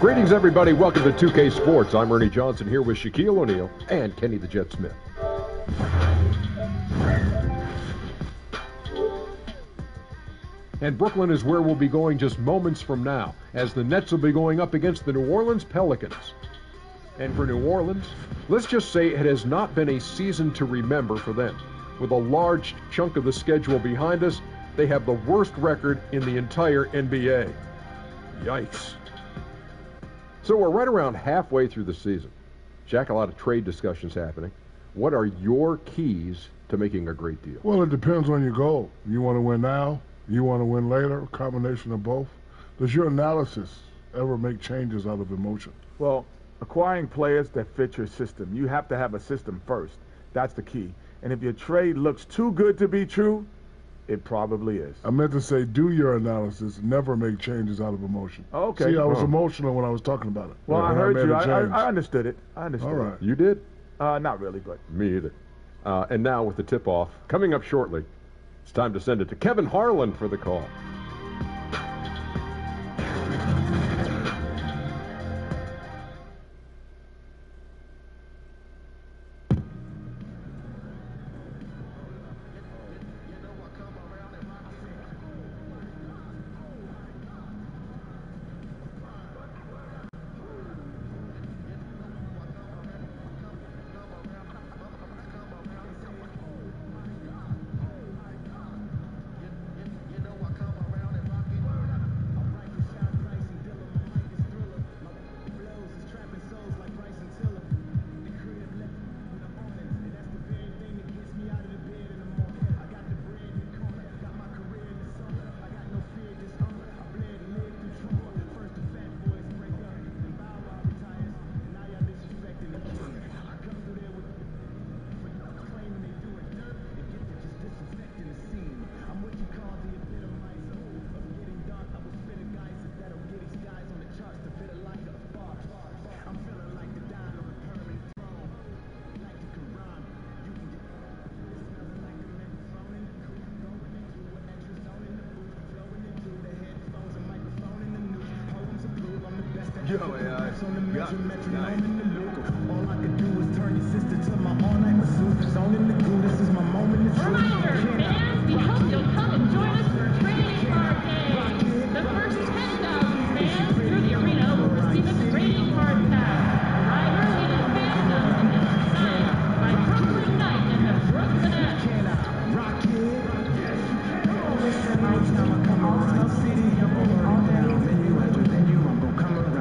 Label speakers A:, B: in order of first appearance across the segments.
A: Greetings, everybody. Welcome to 2K Sports. I'm Ernie Johnson here with Shaquille O'Neal and Kenny the Jet Smith. And Brooklyn is where we'll be going just moments from now, as the Nets will be going up against the New Orleans Pelicans. And for New Orleans, let's just say it has not been a season to remember for them. With a large chunk of the schedule behind us, they have the worst record in the entire NBA. Yikes. So we're right around halfway through the season. Jack, a lot of trade discussions happening. What are your keys to making a great deal?
B: Well, it depends on your goal. You want to win now? You want to win later? A combination of both? Does your analysis ever make changes out of emotion?
C: Well, acquiring players that fit your system. You have to have a system first. That's the key. And if your trade looks too good to be true, it probably is.
B: I meant to say, do your analysis, never make changes out of emotion.
C: Okay.
B: See, I was emotional when I was talking about it.
C: Well, I heard you. I understood it. I understood
B: All right.
C: it.
A: You did?
C: Not really, but...
A: Me either. And now with the tip-off, coming up shortly, it's time to send it to Kevin Harlan for the call.
D: Yo, AI. Got it. Nice. All I can do is turn your sister to my all-night masseuse. Zone in the goo, this is my moment to truth.
E: Reminder, fans, we hope you'll come and join us for a trading card day. The first 10,000 fans through the arena will receive a trading card pack. Arrive early in fandom and then signed by Brooklyn Knight and the Brooklyn Nets.
D: Can I rock it? Yes, you can. Listen, every time I come around the city, I'm gonna burn it down. Then you enter, then you I'm gonna come around.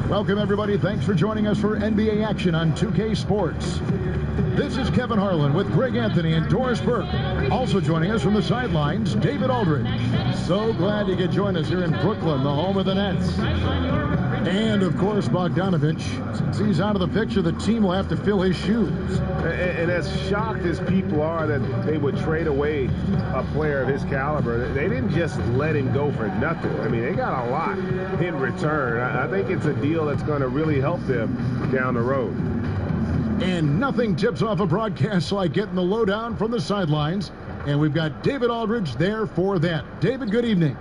F: Welcome, everybody. Thanks for joining us for NBA action on 2K Sports. This is Kevin Harlan with Greg Anthony and Doris Burke. Also joining us from the sidelines, David Aldridge. So glad you could join us here in Brooklyn, the home of the Nets. And, of course, Bogdanovich. Since he's out of the picture, the team will have to fill his shoes.
G: And as shocked as people are that they would trade away a player of his caliber, they didn't just let him go for nothing. I mean, they got a lot in return. I think it's a deal that's going to really help them down the road.
F: And nothing tips off a broadcast like getting the lowdown from the sidelines. And we've got David Aldridge there for that. David, good evening.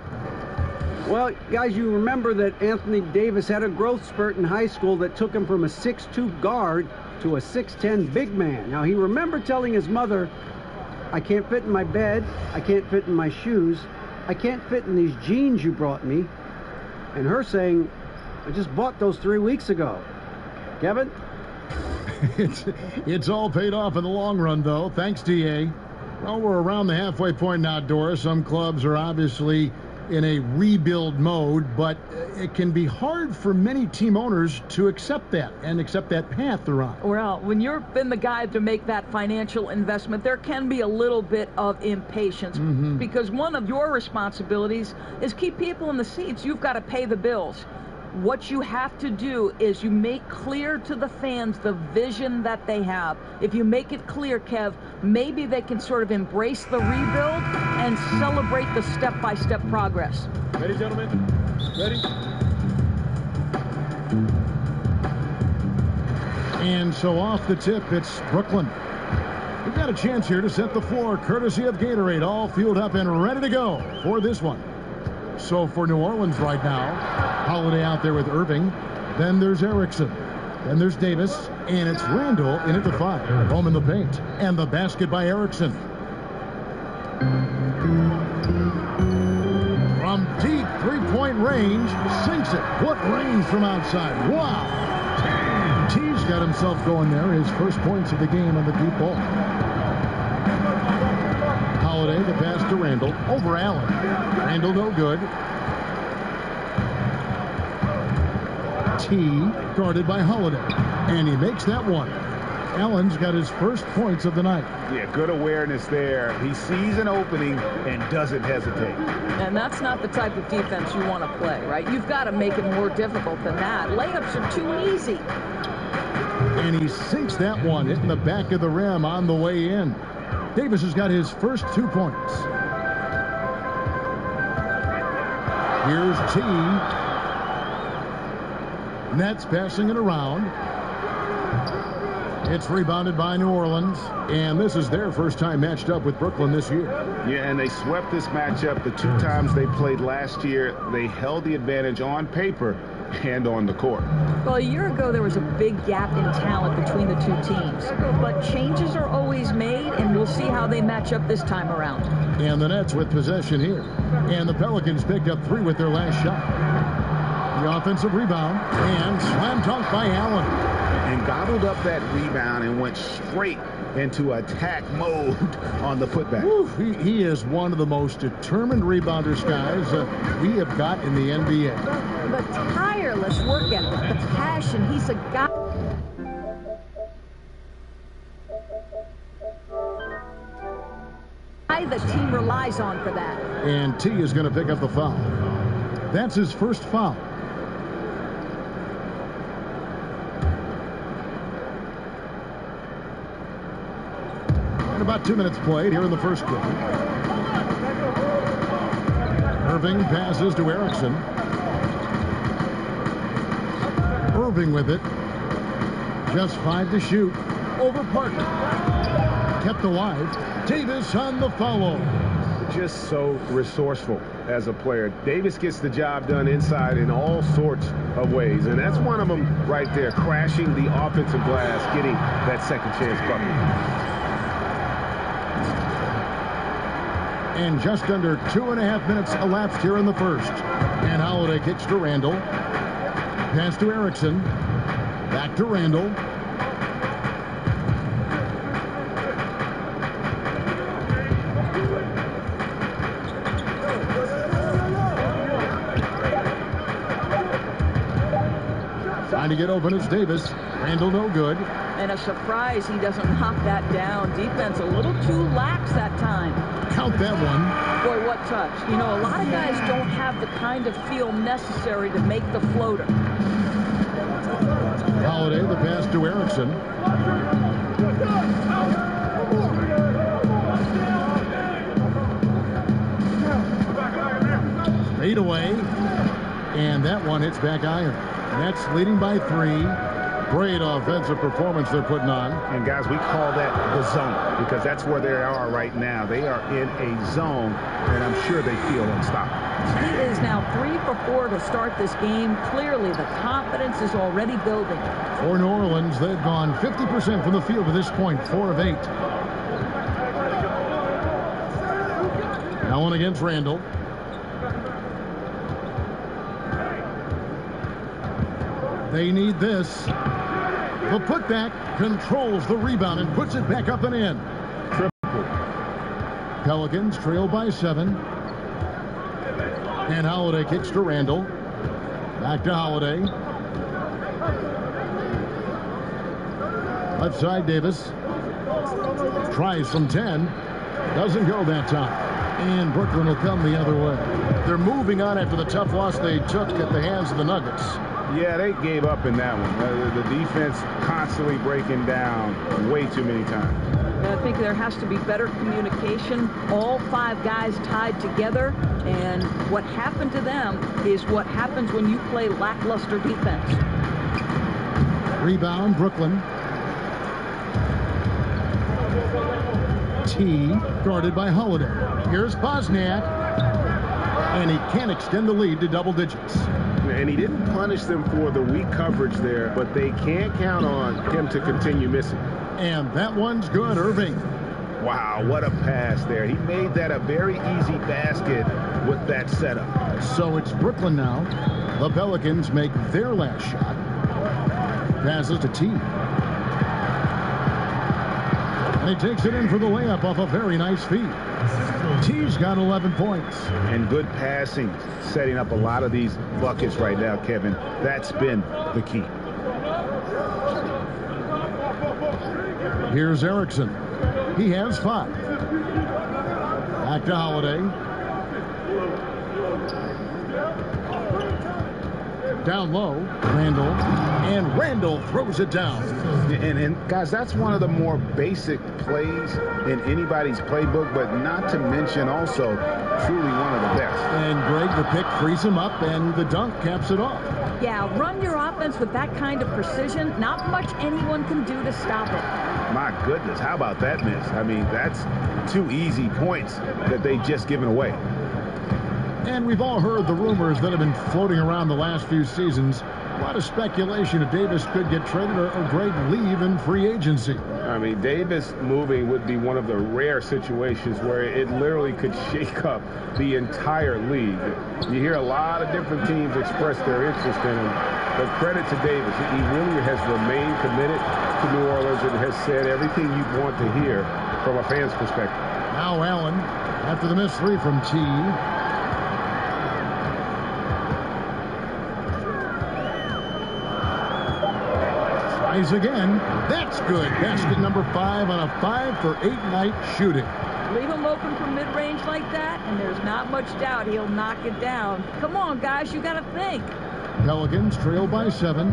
H: Well, guys, you remember that Anthony Davis had a growth spurt in high school that took him from a 6'2" guard to a 6'10" big man. Now, he remembered telling his mother, I can't fit in my bed, I can't fit in my shoes, I can't fit in these jeans you brought me. And her saying, I just bought those 3 weeks ago. Kevin?
F: It's all paid off in the long run, though. Thanks, DA. Well, we're around the halfway point now, Doris. Some clubs are obviously in a rebuild mode, but it can be hard for many team owners to accept that and accept that path they're on.
I: Well, when you've been the guy to make that financial investment, there can be a little bit of impatience because one of your responsibilities is keep people in the seats. You've got to pay the bills. What you have to do is you make clear to the fans the vision that they have. If you make it clear, Kev, maybe they can sort of embrace the rebuild and celebrate the step-by-step progress.
A: Ready, gentlemen? Ready?
F: And so off the tip, it's Brooklyn. We've got a chance here to set the floor, courtesy of Gatorade, all fueled up and ready to go for this one. So for New Orleans right now, Holiday out there with Irving. Then there's Erickson. Then there's Davis. And it's Randall in at the 5. Home in the paint. And the basket by Erickson. From deep three-point range, sinks it. What range from outside. Wow. T's got himself going there. His first points of the game on the deep ball. Holiday, the pass to Randall. Over Allen. Randall no good. T guarded by Holiday. And he makes that one. Allen's got his first points of the night.
G: Yeah, good awareness there. He sees an opening and doesn't hesitate.
I: And that's not the type of defense you want to play, right? You've got to make it more difficult than that. Layups are too easy.
F: And he sinks that one, hitting the back of the rim on the way in. Davis has got his first 2 points. Here's T. Nets passing it around. It's rebounded by New Orleans, and this is their first time matched up with Brooklyn this year.
G: Yeah, and they swept this matchup the 2 times they played last year. They held the advantage on paper and on the court.
I: Well, a year ago, there was a big gap in talent between the two teams. But changes are always made, and we'll see how they match up this time around.
F: And the Nets with possession here. And the Pelicans picked up 3 with their last shot. The offensive rebound, and slam dunk by Allen.
G: And gobbled up that rebound and went straight into attack mode on the putback.
F: Woo, he is one of the most determined rebounders, guys, we have got in the NBA.
I: The tireless work ethic, the passion, he's a guy. The team relies on for that.
F: And T is going to pick up the foul. That's his first foul. And about 2 minutes played here in the first quarter. Irving passes to Erickson. Irving with it. Just 5 to shoot. Over Parker. Kept alive. Davis on the follow.
G: Just so resourceful as a player. Davis gets the job done inside in all sorts of ways, and that's one of them right there, crashing the offensive glass, getting that second chance bucket.
F: And just under 2.5 minutes elapsed here in the first. And Holiday kicks to Randall. Pass to Erickson. Back to Randall. Trying to get open is Davis. Randall no good.
I: And a surprise he doesn't knock that down. Defense a little too lax that time.
F: Count that one.
I: Boy, what touch. You know, a lot of guys don't have the kind of feel necessary to make the floater.
F: Holiday, the pass to Erickson. Fade away. And that one hits back iron. Nets leading by 3. Great offensive performance they're putting on.
G: And guys, we call that the zone because that's where they are right now. They are in a zone, and I'm sure they feel unstoppable.
I: He is now 3 for 4 to start this game. Clearly, the confidence is already building.
F: For New Orleans, they've gone 50% from the field to this point, 4 of 8. Allen against Randall. They need this. The putback controls the rebound and puts it back up and in. Triple. Pelicans trail by 7. And Holiday kicks to Randall. Back to Holiday. Left side, Davis. Tries from 10. Doesn't go that time. And Brooklyn will come the other way. They're moving on after the tough loss they took at the hands of the Nuggets.
G: Yeah, they gave up in that one. The defense constantly breaking down way too many times.
I: I think there has to be better communication. All 5 guys tied together, and what happened to them is what happens when you play lackluster defense.
F: Rebound, Brooklyn. T guarded by Holiday. Here's Bosniak. And he can't extend the lead to double digits.
G: And he didn't punish them for the weak coverage there, but they can't count on him to continue missing.
F: And that one's good, Irving.
G: Wow, what a pass there. He made that a very easy basket with that setup.
F: So it's Brooklyn now. The Pelicans make their last shot. Passes to T. And he takes it in for the layup off a very nice feed. T's got 11 points.
G: And good passing, setting up a lot of these buckets right now, Kevin. That's been the key.
F: Here's Erickson. He has 5. Back to Holiday. Down low, Randall. And Randall throws it down.
G: And guys, that's one of the more basic plays in anybody's playbook, but not to mention also truly one of the best.
F: And Greg, the pick frees him up, and the dunk caps it off.
I: Yeah, run your offense with that kind of precision. Not much anyone can do to stop it.
G: My goodness, how about that miss? I mean, that's 2 easy points that they just given away.
F: And we've all heard the rumors that have been floating around the last few seasons. A lot of speculation that Davis could get traded or Greg leave in free agency.
G: I mean, Davis moving would be one of the rare situations where it literally could shake up the entire league. You hear a lot of different teams express their interest in him, but credit to Davis. He really has remained committed to New Orleans and has said everything you want to hear from a fan's perspective.
F: Now Allen, after the missed 3 from T. Tries again. That's good. Basket number 5 on a 5-for-8 night shooting.
I: Leave him open for mid-range like that, and there's not much doubt he'll knock it down. Come on, guys, you got to think.
F: Pelicans trail by 7.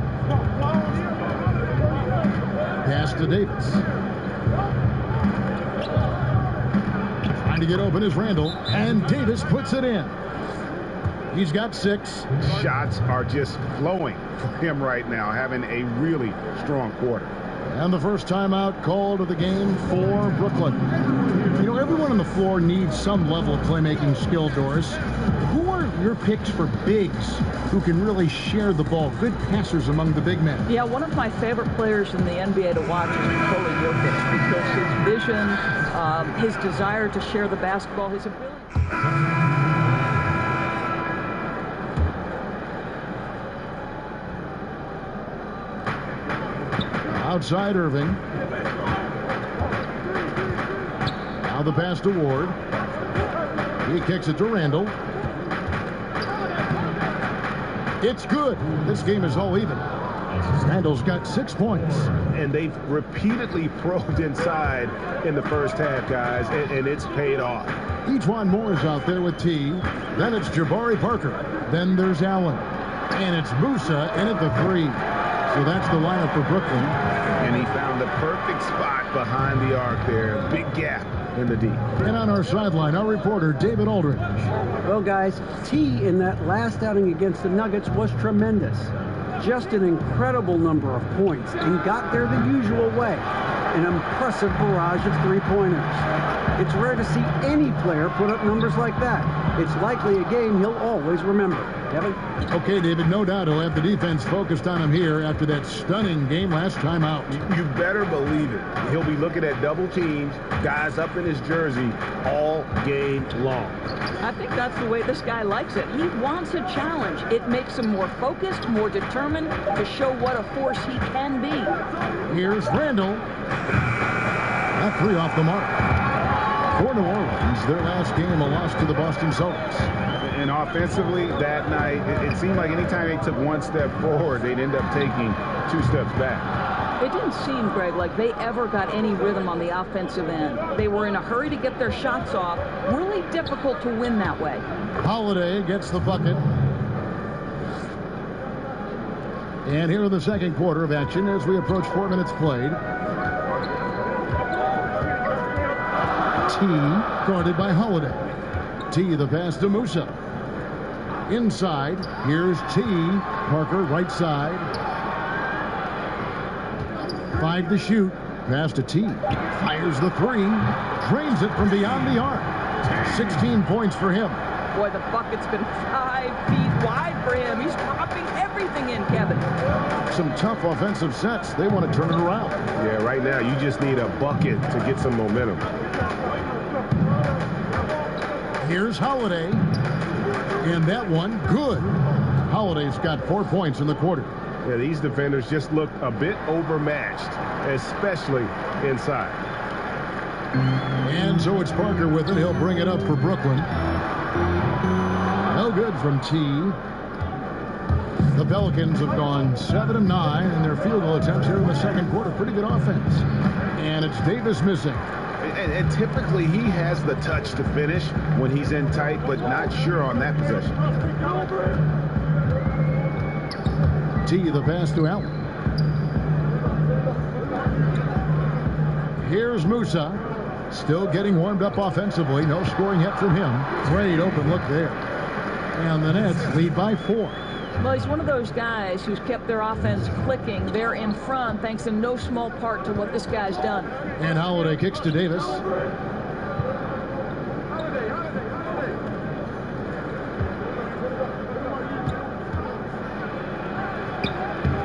F: Pass to Davis. Trying to get open is Randall, and Davis puts it in. He's got 6.
G: Shots are just flowing for him right now, having a really strong quarter.
F: And the first timeout called of the game for Brooklyn. You know, everyone on the floor needs some level of playmaking skill, Doris. Who are your picks for bigs who can really share the ball? Good passers among the big men.
I: Yeah, one of my favorite players in the NBA to watch is Nikola Jokic because his vision, his desire to share the basketball, his ability.
F: Outside Irving. Now the pass to Ward. He kicks it to Randall. It's good. This game is all even. Randall's got 6 points.
G: And they've repeatedly probed inside in the first half, guys, and it's paid off.
F: Ejuan Moore's out there with T. Then it's Jabari Parker. Then there's Allen. And it's Musa in at the 3. So that's the lineup for Brooklyn.
G: And he found the perfect spot behind the arc there. Big gap in the D.
F: And on our sideline, our reporter, David Aldridge.
H: Well, guys, T in that last outing against the Nuggets was tremendous. Just an incredible number of points and got there the usual way. An impressive barrage of 3-pointers. It's rare to see any player put up numbers like that. It's likely a game he'll always remember. Kevin?
F: Okay, David, no doubt he'll have the defense focused on him here after that stunning game last time out.
G: You better believe it. He'll be looking at double teams, guys up in his jersey all game long.
I: I think that's the way this guy likes it. He wants a challenge. It makes him more focused, more determined to show what a force he can be.
F: Here's Randall. That 3 off the mark. For New Orleans, their last game, a loss to the Boston Celtics.
G: And offensively that night, it seemed like anytime they took one step forward, they'd end up taking 2 steps back.
I: It didn't seem, Greg, like they ever got any rhythm on the offensive end. They were in a hurry to get their shots off. Really difficult to win that way.
F: Holiday gets the bucket. And here in the second quarter of action as we approach 4 minutes played. T guarded by Holiday. T the pass to Musa. Inside, here's T. Parker right side. 5 to shoot. Pass to T. Fires the 3. Drains it from beyond the arc. 16 points for him.
I: Boy, the bucket's been 5 feet wide for him. He's dropping everything in, Kevin.
F: Some tough offensive sets. They want to turn it around.
G: Yeah, right now you just need a bucket to get some momentum.
F: Here's Holiday. And that one, good. Holiday's got 4 points in the quarter.
G: Yeah, these defenders just look a bit overmatched, especially inside.
F: And so it's Parker with it. He'll bring it up for Brooklyn. No good from T. The Pelicans have gone 7 of 9 in their field goal attempts here in the second quarter. Pretty good offense. And it's Davis missing.
G: And typically he has the touch to finish when he's in tight, but not sure on that possession.
F: T the pass to Allen. Here's Musa. Still getting warmed up offensively. No scoring yet from him. Great open look there. And the Nets lead by 4.
I: Well, he's one of those guys who's kept their offense clicking. They're in front thanks in no small part to what this guy's done.
F: And Holiday kicks to Davis.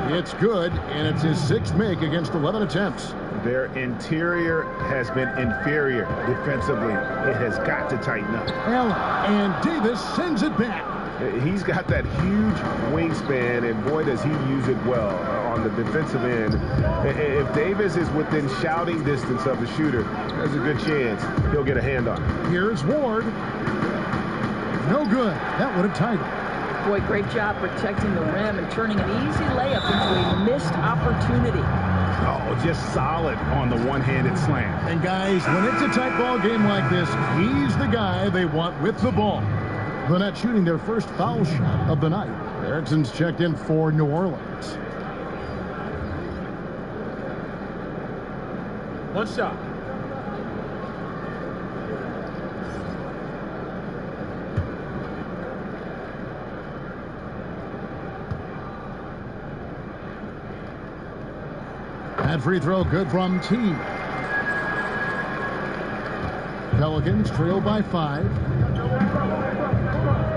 F: It's good, and it's his 6th make against 11 attempts.
G: Their interior has been inferior defensively. It has got to tighten up.
F: Allen, and Davis sends it back.
G: He's got that huge wingspan, and boy, does he use it well on the defensive end. If Davis is within shouting distance of the shooter, there's a good chance he'll get a hand on it.
F: Here's Ward. No good. That would have tied it.
I: Boy, great job protecting the rim and turning an easy layup into a missed opportunity.
G: Oh, just solid on the one-handed slam.
F: And guys, when it's a tight ball game like this, he's the guy they want with the ball. The Nets shooting their first foul shot of the night. Erickson's checked in for New Orleans.
A: One shot.
F: That free throw good from T. Pelicans trail by 5.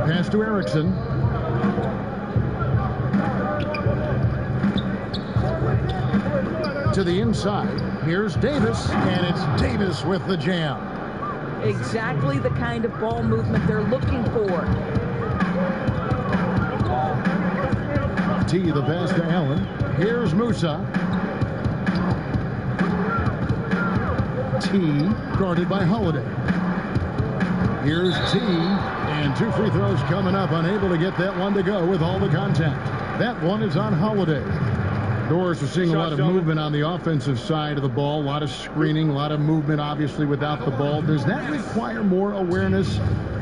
F: Pass to Erickson. To the inside. Here's Davis, and it's Davis with the jam.
I: Exactly the kind of ball movement they're looking for.
F: T the pass to Allen. Here's Musa. T guarded by Holiday. Here's T, and 2 free throws coming up. Unable to get that one to go with all the contact. That one is on Holiday. Doris, we're seeing a lot of movement on the offensive side of the ball. A lot of screening, a lot of movement, obviously, without the ball. Does that require more awareness,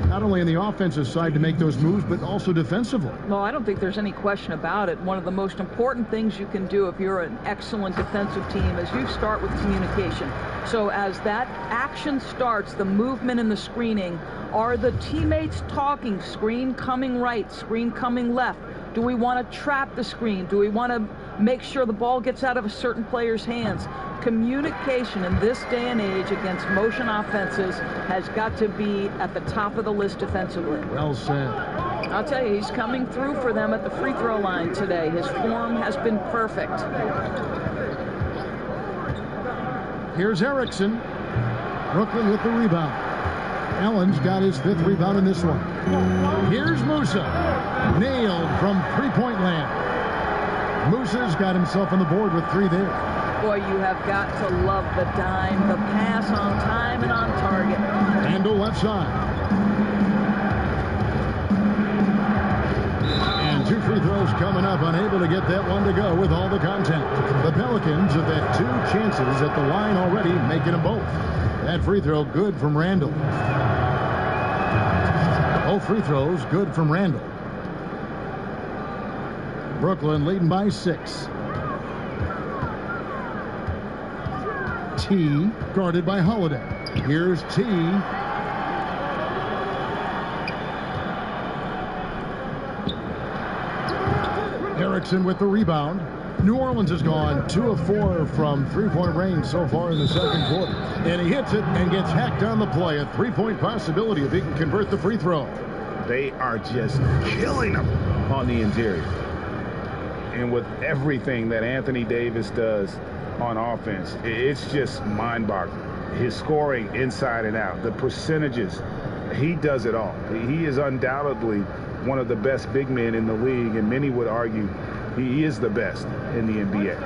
F: not only on the offensive side to make those moves, but also defensively?
I: Well, I don't think there's any question about it. One of the most important things you can do if you're an excellent defensive team is you start with communication. So as that action starts, the movement and the screening, are the teammates talking? Screen coming right, screen coming left. Do we want to trap the screen? Do we want to make sure the ball gets out of a certain player's hands? Communication in this day and age against motion offenses has got to be at the top of the list defensively.
F: Well said.
I: I'll tell you, he's coming through for them at the free throw line today. His form has been perfect.
F: Here's Erickson. Brooklyn with the rebound. Allen's got his 5th rebound in this one. Here's Musa. Nailed from three-point land. Musa's got himself on the board with 3 there.
I: Boy, you have got to love the dime, the pass on time and on target.
F: Randall left side. And 2 free throws coming up, unable to get that one to go with all the contact. The Pelicans have had 2 chances at the line already, making them both. That free throw good from Randall. Both free throws good from Randall. Brooklyn leading by 6. T guarded by Holiday. Here's T. Erickson with the rebound. New Orleans has gone 2 of 4 from three-point range so far in the second quarter. And he hits it and gets hacked on the play. A three-point possibility if he can convert the free throw.
G: They are just killing them on the interior. And with everything that Anthony Davis does on offense, it's just mind-boggling. His scoring inside and out, the percentages, he does it all. He is undoubtedly one of the best big men in the league, and many would argue he is the best in the NBA.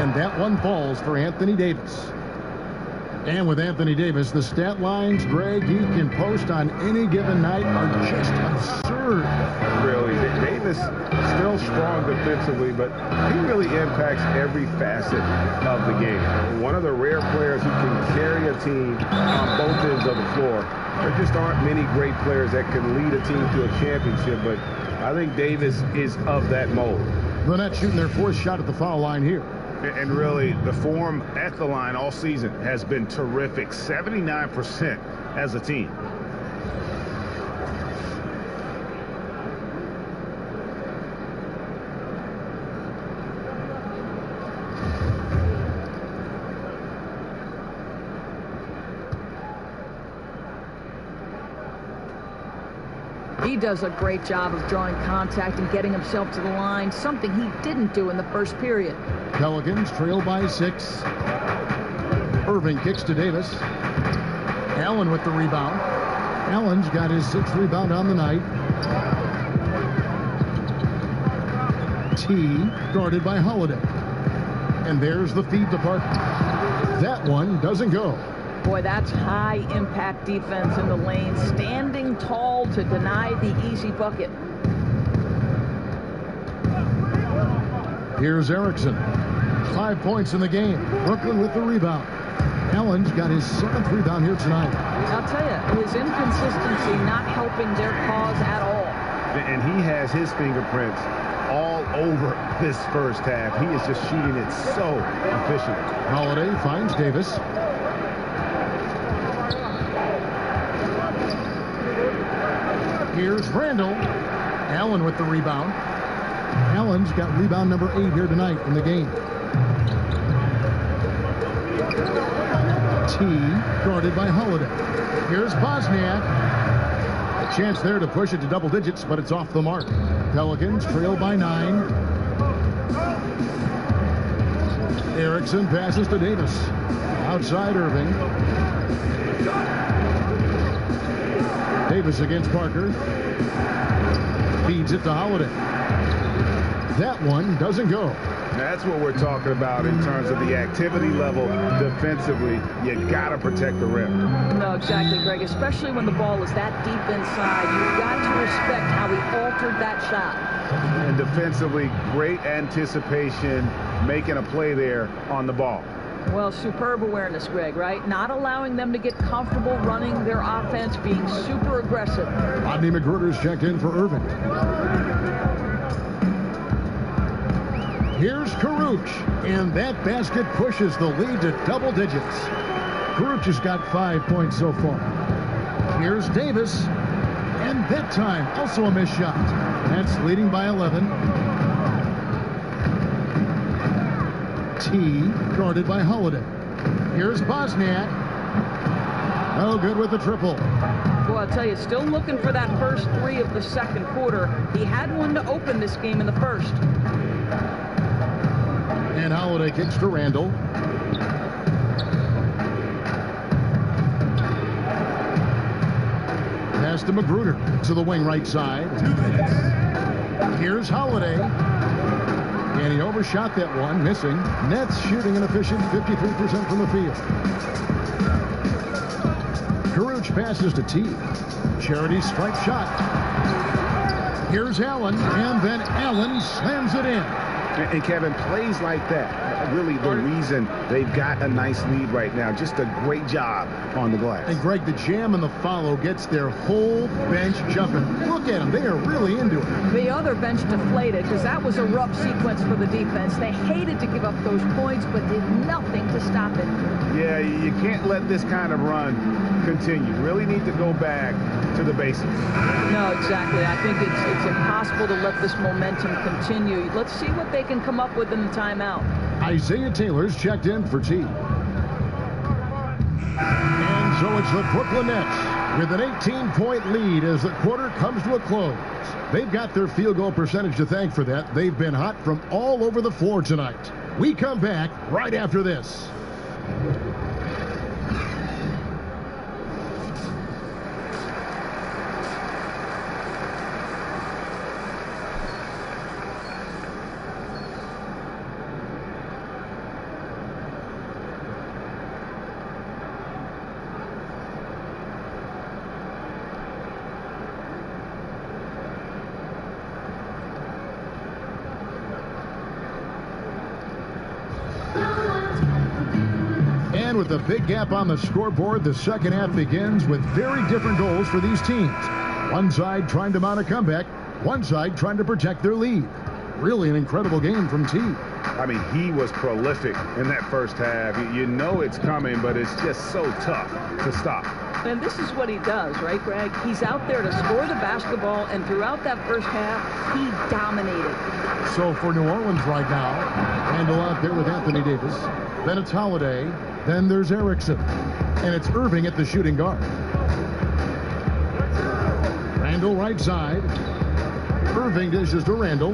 F: And that one falls for Anthony Davis. And with Anthony Davis, the stat lines, Greg, he can post on any given night are just absurd.
G: Really, Davis still strong defensively, but he really impacts every facet of the game. One of the rare players who can carry a team on both ends of the floor. There just aren't many great players that can lead a team to a championship, but I think Davis is of that mold.
F: The Nets shooting their 4th shot at the foul line here.
G: And really, the form at the line all season has been terrific. 79% as a team.
I: He does a great job of drawing contact and getting himself to the line, something he didn't do in the first period.
F: Pelicans trail by 6. Irving kicks to Davis. Allen with the rebound. Allen's got his 6th rebound on the night. T guarded by Holiday. And there's the feed to Parker. That one doesn't go.
I: Boy, that's high-impact defense in the lane, standing tall to deny the easy bucket.
F: Here's Erickson. 5 points in the game. Brooklyn with the rebound. Allen's got his 7th rebound here tonight.
I: I'll tell you, his inconsistency not helping their cause at all.
G: And he has his fingerprints all over this first half. He is just shooting it so efficiently.
F: Holiday finds Davis. Here's Randall. Allen with the rebound. Allen's got rebound number 8 here tonight in the game. T guarded by Holiday. Here's Bosniak. A chance there to push it to double digits, but it's off the mark. Pelicans trail by 9. Erickson passes to Davis. Outside Irving. Davis against Parker. Feeds it to Holiday. That one doesn't go.
G: That's what we're talking about in terms of the activity level defensively. You got to protect the rim.
I: No, exactly, Greg. Especially when the ball is that deep inside. You've got to respect how he altered that shot.
G: And defensively, great anticipation, making a play there on the ball.
I: Well, superb awareness, Greg, right? Not allowing them to get comfortable running their offense, being super aggressive.
F: Rodney McGruder's checked in for Irving. Here's Karuch, and that basket pushes the lead to double digits. Karuch has got 5 points so far. Here's Davis, and that time also a missed shot. That's leading by 11. T guarded by Holiday. Here's Bosniak. No good with the triple.
I: Well, I'll tell you, still looking for that first 3 of the second quarter. He had one to open this game in the first.
F: And Holiday kicks to Randall. Pass to Magruder to the wing right side. Here's Holiday. And he overshot that one, missing. Nets shooting an efficient 53% from the field. Karuch passes to T. Charity strike shot. Here's Allen, and then Allen slams it in.
G: And Kevin, plays like that, really the reason they've got a nice lead right now. Just a great job on the glass.
F: And Greg, the jam and the follow gets their whole bench jumping. Look at them. They are really into it.
I: The other bench deflated because that was a rough sequence for the defense. They hated to give up those points, but did nothing to stop it.
G: Yeah, you can't let this kind of run continue. Really need to go back to the basics.
I: No, exactly. I think it's impossible to let this momentum continue. Let's see what they can come up with in the timeout.
F: Isaiah Taylor's checked in for T. And so it's the Brooklyn Nets with an 18-point lead as the quarter comes to a close. They've got their field goal percentage to thank for that. They've been hot from all over the floor tonight. We come back right after this. With a big gap on the scoreboard, the second half begins with very different goals for these teams. One side trying to mount a comeback, one side trying to protect their lead. Really an incredible game from T.
G: I mean, he was prolific in that first half. You know it's coming, but it's just so tough to stop.
I: And this is what he does, right, Greg? He's out there to score the basketball, and throughout that first half, he dominated.
F: So for New Orleans right now, Randall out there with Anthony Davis. Then it's Holiday. Then there's Erickson. And it's Irving at the shooting guard. Randall right side. Irving dishes to Randall.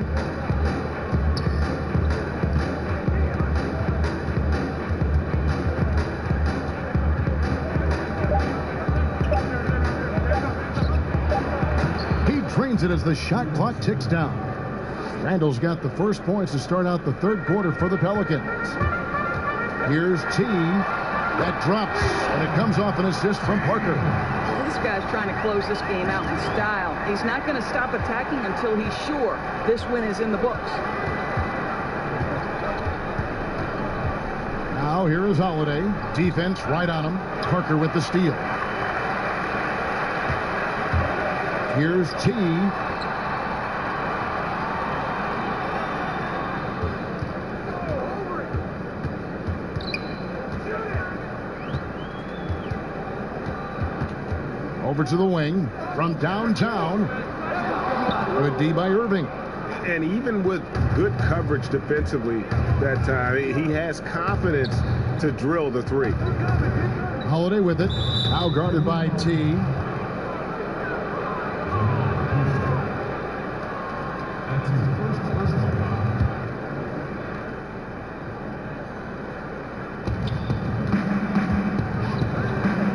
F: He drains it as the shot clock ticks down. Randall's got the first points to start out the third quarter for the Pelicans. Here's T. That drops, and it comes off an assist from Parker.
I: This guy's trying to close this game out in style. He's not going to stop attacking until he's sure this win is in the books.
F: Now here is Holiday. Defense right on him. Parker with the steal. Here's T. Over to the wing from downtown. Good D by Irving.
G: And even with good coverage defensively that time, he has confidence to drill the three.
F: Holiday with it. Now guarded by T.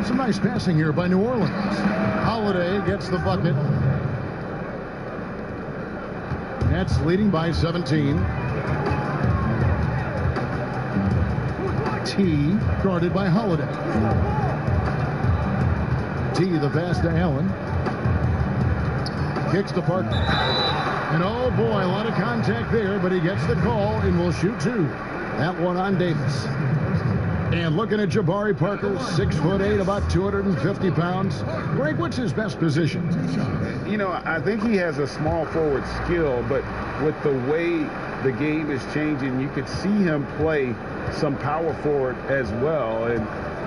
F: Some nice passing here by New Orleans. Holiday gets the bucket. Nets leading by 17. T guarded by Holiday. T the pass to Allen. Kicks to Parker. And oh boy, a lot of contact there, but he gets the call and will shoot two. That one on Davis. And looking at Jabari Parker, 6'8", about 250 pounds. Greg, what's his best position?
G: You know, I think he has a small forward skill, but with the way the game is changing, you could see him play some power forward as well. And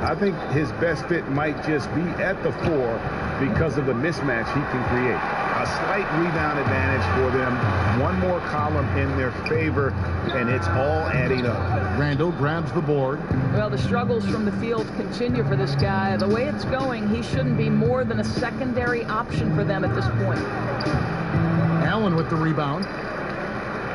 G: I think his best fit might just be at the 4 because of the mismatch he can create. A slight rebound advantage for them. One more column in their favor, and it's all adding up.
F: Randall grabs the board.
I: Well, the struggles from the field continue for this guy. The way it's going, he shouldn't be more than a secondary option for them at this point.
F: Allen with the rebound.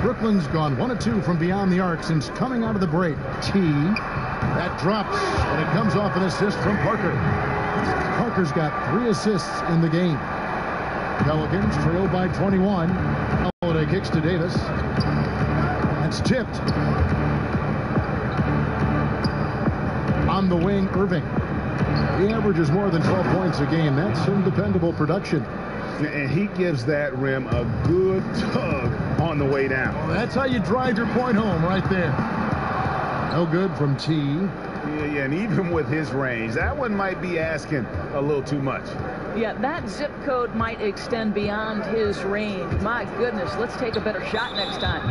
F: Brooklyn's gone 1 of 2 from beyond the arc since coming out of the break. T. That drops, and it comes off an assist from Parker. Parker's got 3 assists in the game. Pelicans trail by 21. Holiday kicks to Davis. That's tipped. On the wing, Irving. He averages more than 12 points a game. That's some dependable production.
G: And he gives that rim a good tug on the way down.
F: Well, that's how you drive your point home right there. No good from T.
G: Yeah, and even with his range, that one might be asking a little too much.
I: Yeah, that zip code might extend beyond his range. My goodness, let's take a better shot next time.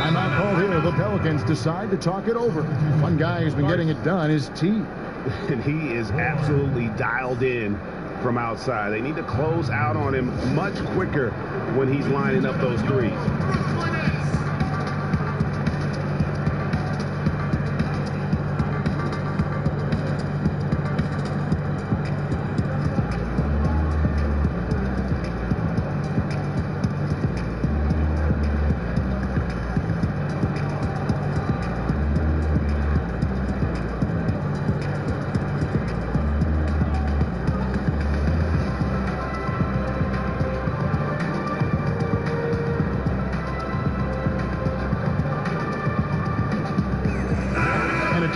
F: Timeout called here. The Pelicans decide to talk it over. One guy who's been getting it done is T.
G: And he is absolutely dialed in from outside. They need to close out on him much quicker when he's lining up those threes.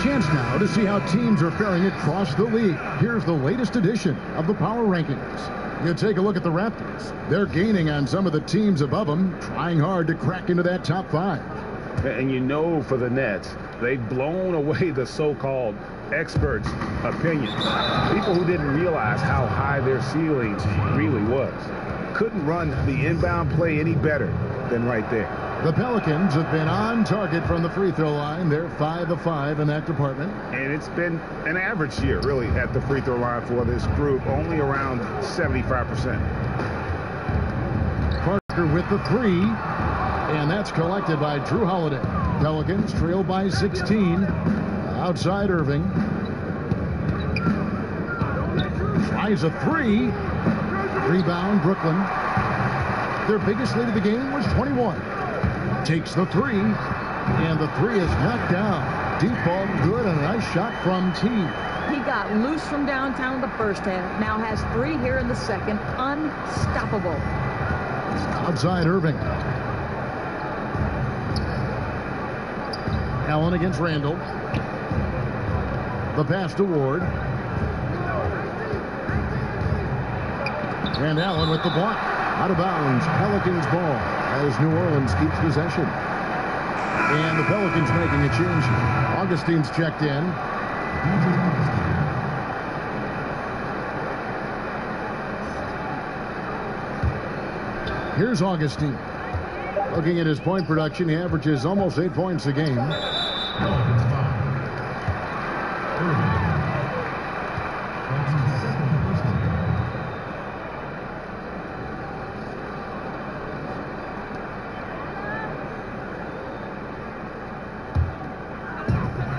F: Chance now to see how teams are faring across the league. Here's the latest edition of the Power Rankings. You take a look at the Raptors. They're gaining on some of the teams above them, trying hard to crack into that top 5.
G: And you know, for the Nets, they've blown away the so-called experts' opinions. People who didn't realize how high their ceiling really was. Couldn't run the inbound play any better than right there.
F: The Pelicans have been on target from the free throw line. They're 5 of 5 in that department.
G: And it's been an average year, really, at the free throw line for this group, only around 75%.
F: Parker with the 3, and that's collected by Drew Holiday. Pelicans trail by 16. Outside Irving. Tries a 3. Rebound, Brooklyn. Their biggest lead of the game was 21. Takes the 3, and the 3 is knocked down. Deep ball, good, and a nice shot from T.
I: He got loose from downtown in the first half, now has 3 here in the second. Unstoppable.
F: Outside Irving. Allen against Randall. The pass to Ward. And Allen with the block. Out of bounds, Pelicans ball as New Orleans keeps possession. And the Pelicans making a change. Augustine's checked in. Here's Augustine. Looking at his point production, he averages almost 8 points a game.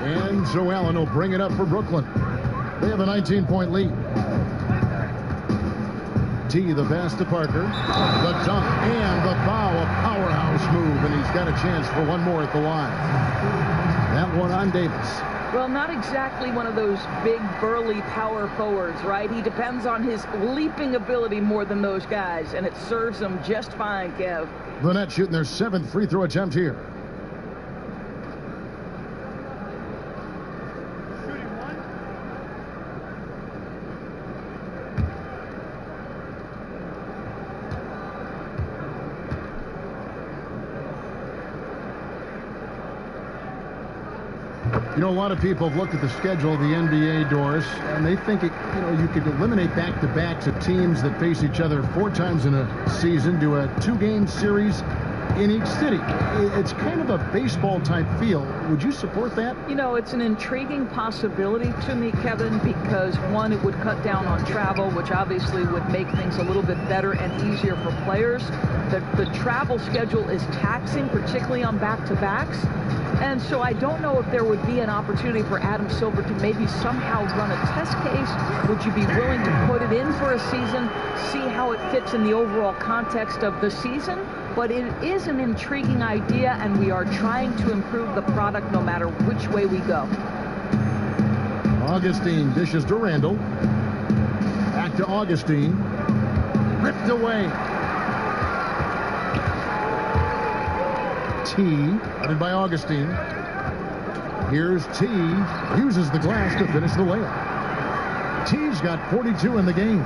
F: And so Allen will bring it up for Brooklyn. They have a 19-point lead. T, the pass to Parker. The dunk and the foul. A powerhouse move, and he's got a chance for one more at the line. That one on Davis.
I: Well, not exactly one of those big, burly power forwards, right? He depends on his leaping ability more than those guys, and it serves him just fine, Kev.
F: The Nets shooting their 7th free throw attempt here. You know, a lot of people have looked at the schedule of the NBA, Doris, and they think you could eliminate back-to-backs of teams that face each other 4 times in a season, do a 2-game series in each city. It's kind of a baseball-type feel. Would you support that?
I: You know, it's an intriguing possibility to me, Kevin, because, one, it would cut down on travel, which obviously would make things a little bit better and easier for players. The travel schedule is taxing, particularly on back-to-backs. And so I don't know if there would be an opportunity for Adam Silver to maybe somehow run a test case. Would you be willing to put it in for a season, see how it fits in the overall context of the season? But it is an intriguing idea, and we are trying to improve the product no matter which way we go.
F: Augustine dishes to Randall. Back to Augustine. Ripped away. T, headed by Augustine. Here's T, uses the glass to finish the layup. T's got 42 in the game.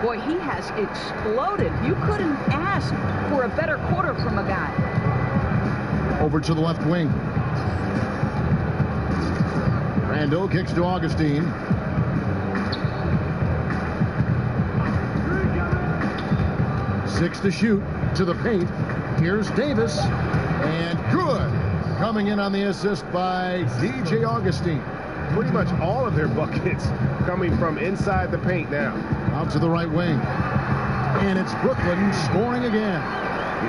I: Boy, he has exploded. You couldn't ask for a better quarter from a guy.
F: Over to the left wing. Randall kicks to Augustine. Six to shoot to the paint. Here's Davis. And good. Coming in on the assist by DJ Augustine.
G: Pretty much all of their buckets coming from inside the paint now.
F: Out to the right wing. And it's Brooklyn scoring again.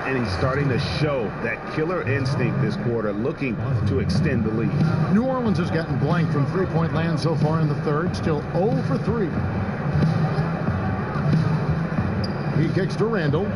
G: And he's starting to show that killer instinct this quarter, looking to extend the lead.
F: New Orleans has gotten blanked from three-point land so far in the third. Still 0 for 3. He kicks to Randall.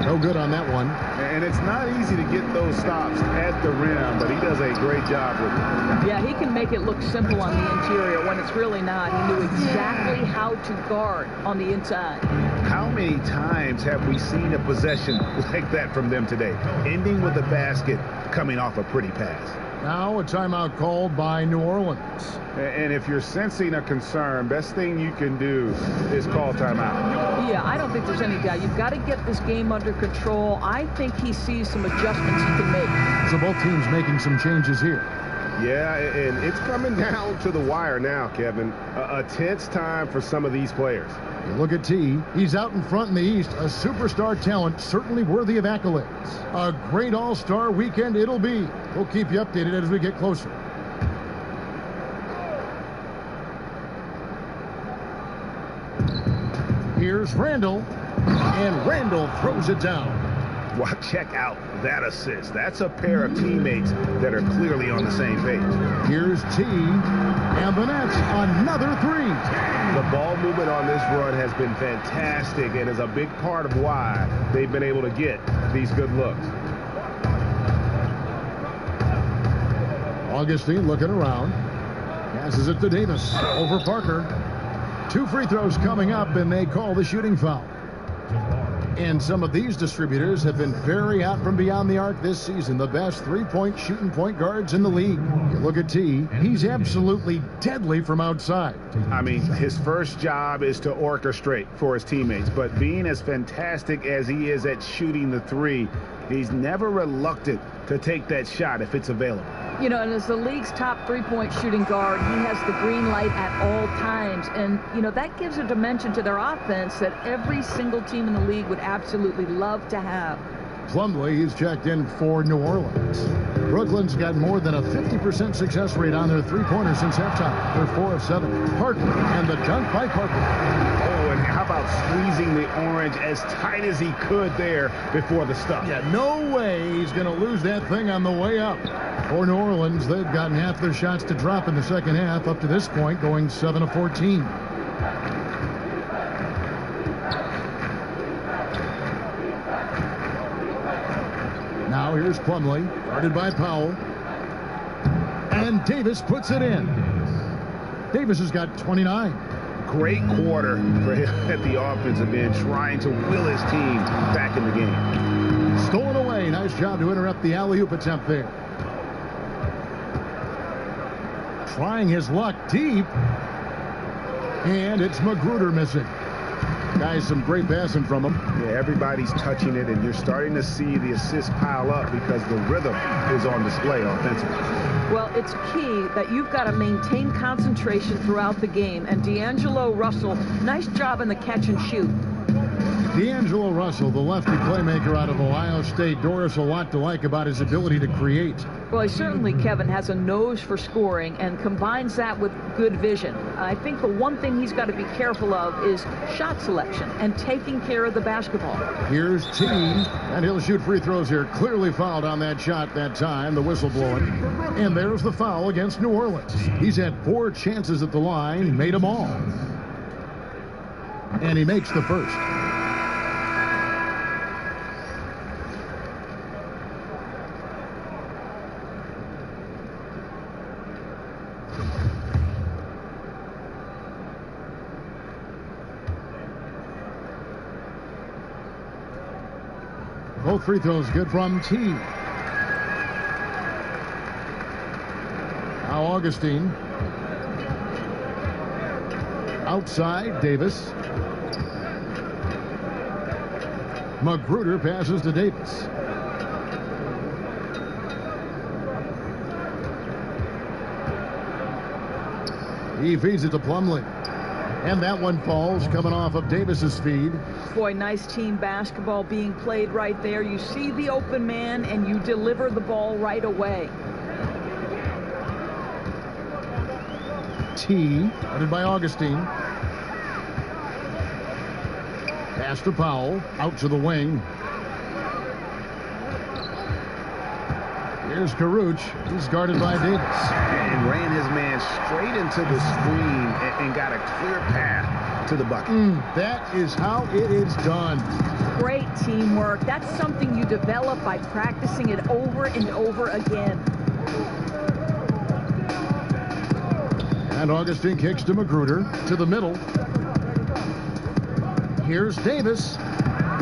F: No good on that one.
G: And it's not easy to get those stops at the rim, but he does a great job with it.
I: Yeah, he can make it look simple on the interior when it's really not. He knew exactly how to guard on the inside.
G: How many times have we seen a possession like that from them today, ending with a basket coming off a pretty pass?
F: Now a timeout called by New Orleans.
G: And if you're sensing a concern, best thing you can do is call timeout.
I: Yeah, I don't think there's any doubt. You've got to get this game under control. I think he sees some adjustments he can make.
F: So both teams making some changes here.
G: Yeah, and it's coming down to the wire now, Kevin. A tense time for some of these players.
F: You look at T. He's out in front in the East. A superstar talent, certainly worthy of accolades. A great all-star weekend it'll be. We'll keep you updated as we get closer. Here's Randall. And Randall throws it down.
G: Well, check out that assist. That's a pair of teammates that are clearly on the same page.
F: Here's T, and the Nets another three.
G: The ball movement on this run has been fantastic and is a big part of why they've been able to get these good looks.
F: Augustine looking around. Passes it to Davis. Over Parker. 2 free throws coming up, and they call the shooting foul. And some of these distributors have been very hot from beyond the arc this season. The best three-point shooting point guards in the league. You look at T, he's absolutely deadly from outside.
G: I mean, his first job is to orchestrate for his teammates, but being as fantastic as he is at shooting the three, he's never reluctant to take that shot if it's available.
I: You know, and as the league's top three-point shooting guard, he has the green light at all times. And, you know, that gives a dimension to their offense that every single team in the league would absolutely love to have.
F: Plumlee, he's checked in for New Orleans. Brooklyn's got more than a 50% success rate on their three-pointers since halftime. They're 4 of 7. Parker, and the dunk by Parker.
G: Oh, and how about squeezing the orange as tight as he could there before the stuff?
F: Yeah, no way he's going to lose that thing on the way up. For New Orleans, they've gotten half their shots to drop in the second half, up to this point, going 7 of 14. Now here's Plumlee, guarded by Powell. And Davis puts it in. Davis has got 29.
G: Great quarter for him at the offensive end, trying to will his team back in the game.
F: Stolen away. Nice job to interrupt the alley-oop attempt there. Trying his luck deep. And it's Magruder missing. Guys, some great passing from him.
G: Yeah, everybody's touching it, and you're starting to see the assists pile up because the rhythm is on display offensively.
I: Well, it's key that you've got to maintain concentration throughout the game. And D'Angelo Russell, nice job in the catch and shoot.
F: D'Angelo Russell, the lefty playmaker out of Ohio State. Doris, a lot to like about his ability to create.
I: Well, he certainly, Kevin, has a nose for scoring and combines that with good vision. I think the one thing he's got to be careful of is shot selection and taking care of the basketball.
F: Here's T, and he'll shoot free throws here. Clearly fouled on that shot that time, the whistle blowing. And there's the foul against New Orleans. He's had 4 chances at the line, made them all. And he makes the first. Both free throws good from T. Now Augustine. Outside, Davis. Magruder passes to Davis. He feeds it to Plumlee. And that one falls, coming off of Davis's feed.
I: Boy, nice team basketball being played right there. You see the open man, and you deliver the ball right away.
F: T, guarded by Augustine. Pass to Powell, out to the wing. Here's Karuch. He's guarded by Davis.
G: And ran his man straight into the screen and got a clear path to the bucket.
F: That is how it is done.
I: Great teamwork. That's something you develop by practicing it over and over again.
F: And Augustine kicks to Magruder, to the middle. Here's Davis.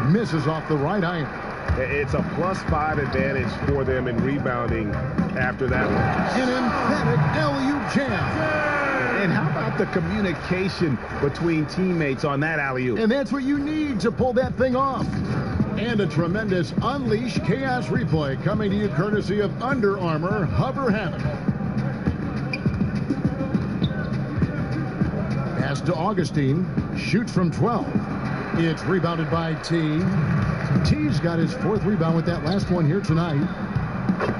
F: Misses off the right iron.
G: It's a +5 advantage for them in rebounding after that one.
F: An emphatic alley-oop jam.
G: And how about the communication between teammates on that alley-oop?
F: And that's what you need to pull that thing off. And a tremendous Unleash Chaos replay coming to you courtesy of Under Armour Hover Havoc. Pass to Augustine. Shoots from 12. It's rebounded by T. T's got his 4th rebound with that last one here tonight.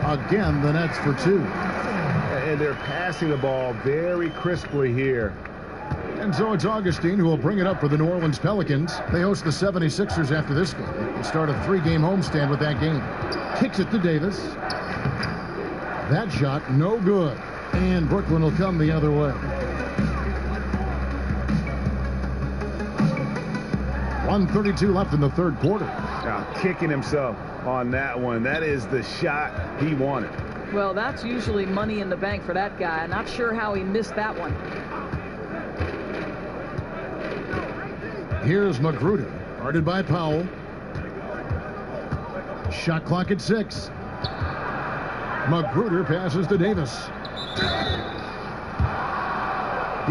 F: Again, the Nets for 2.
G: And they're passing the ball very crisply here.
F: And so it's Augustine who will bring it up for the New Orleans Pelicans. They host the 76ers after this game. They start a 3-game homestand with that game. Kicks it to Davis. That shot, no good. And Brooklyn will come the other way. 1:32 left in the 3rd quarter.
G: Now kicking himself on that one. That is the shot he wanted.
I: Well, that's usually money in the bank for that guy. Not sure how he missed that one.
F: Here's Magruder, guarded by Powell. Shot clock at 6. Magruder passes to Davis.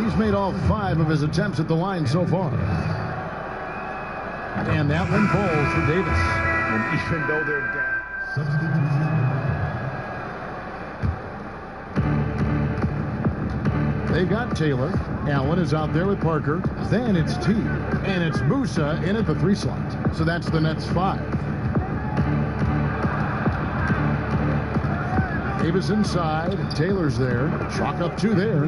F: He's made all 5 of his attempts at the line so far. And that one falls for Davis.
G: And even though they're down.
F: They got Taylor. Allen is out there with Parker. Then it's T. And it's Musa in at the 3 slot. So that's the Nets 5. Davis inside. Taylor's there. Chalk up 2 there.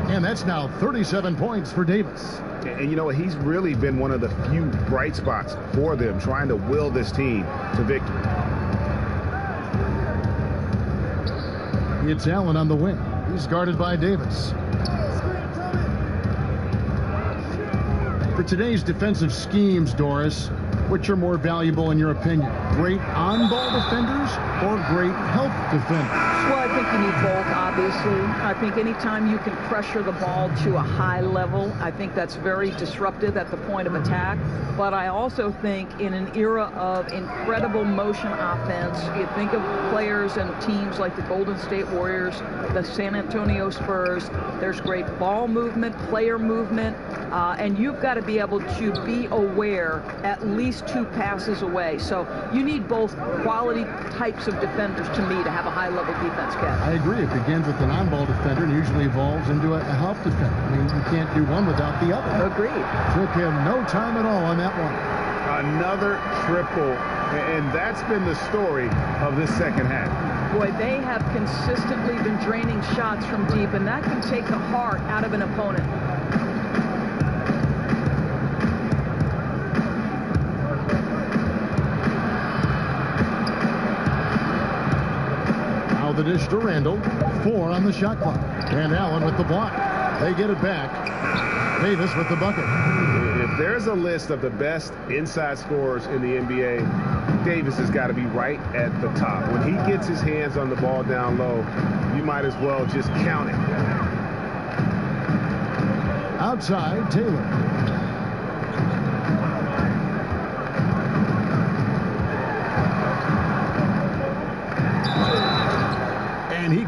F: And that's now 37 points for Davis.
G: And you know what? He's really been one of the few bright spots for them, trying to will this team to victory.
F: It's Allen on the wing. He's guarded by Davis. For today's defensive schemes, Doris, which are more valuable in your opinion? Great on-ball defenders or great help defenders?
I: Well, I think you need both, obviously. I think anytime you can pressure the ball to a high level, I think that's very disruptive at the point of attack. But I also think in an era of incredible motion offense, you think of players and teams like the Golden State Warriors, the San Antonio Spurs, there's great ball movement, player movement, and you've got to be able to be aware at least 2 passes away. So you need both quality types of defenders, to me, to have a high-level defense catch.
F: I agree. It begins with an on-ball defender and usually evolves into a help defender. I mean, you can't do one without the other.
I: Agreed.
F: Took him no time at all on that one.
G: Another triple, and that's been the story of this second half.
I: Boy, they have consistently been draining shots from deep, and that can take the heart out of an opponent.
F: Now the dish to Randall. 4 on the shot clock. And Allen with the block. They get it back. Davis with the bucket.
G: If there's a list of the best inside scorers in the NBA, Davis has got to be right at the top. When he gets his hands on the ball down low, you might as well just count it.
F: Outside, Taylor.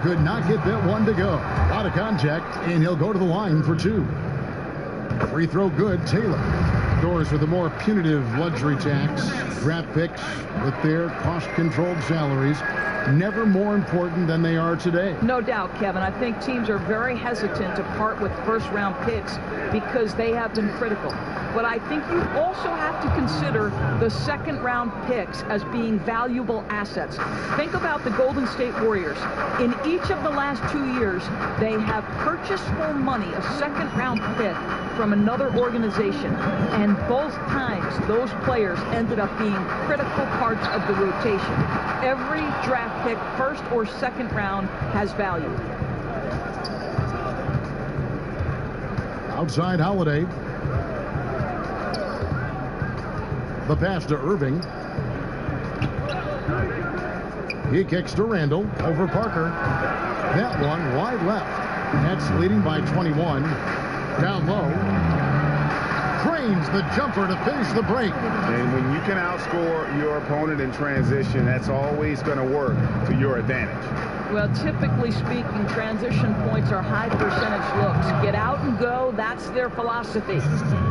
F: could not get that one to go. Out of contact, and he'll go to the line for 2. Free throw good, Taylor. Doors with a more punitive luxury tax. Draft picks with their cost-controlled salaries never more important than they are today.
I: No doubt, Kevin. I think teams are very hesitant to part with first-round picks because they have been critical. But I think you also have to consider the second-round picks as being valuable assets. Think about the Golden State Warriors. In each of the last 2 years, they have purchased for money a second-round pick from another organization. And both times, those players ended up being critical parts of the rotation. Every draft pick, first or second round, has value.
F: Outside Holiday. The pass to Irving. He kicks to Randall over Parker. That one wide left. Nets leading by 21. Down low. Cranes the jumper to finish the break.
G: And when you can outscore your opponent in transition, that's always going to work to your advantage.
I: Well, typically speaking, transition points are high percentage looks. Get out and go, that's their philosophy.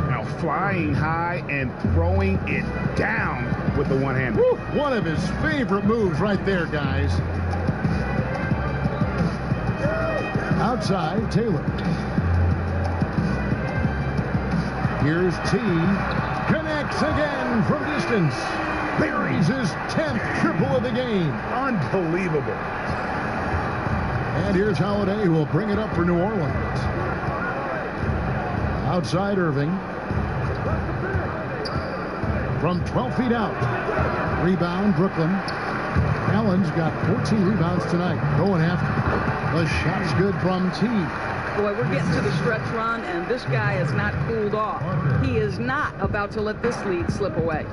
G: Now flying high and throwing it down with the one-hander.
F: One of his favorite moves right there, guys. Outside, Taylor. Here's T. Connects again from distance. Buries his 10th triple of the game.
G: Unbelievable.
F: And here's Holiday, who will bring it up for New Orleans. Outside Irving. From 12 feet out. Rebound, Brooklyn. Allen's got 14 rebounds tonight. Going after. The shot's good from T.
I: Boy, we're getting to the stretch run, and this guy is not cooled off. He is not about to let this lead slip away.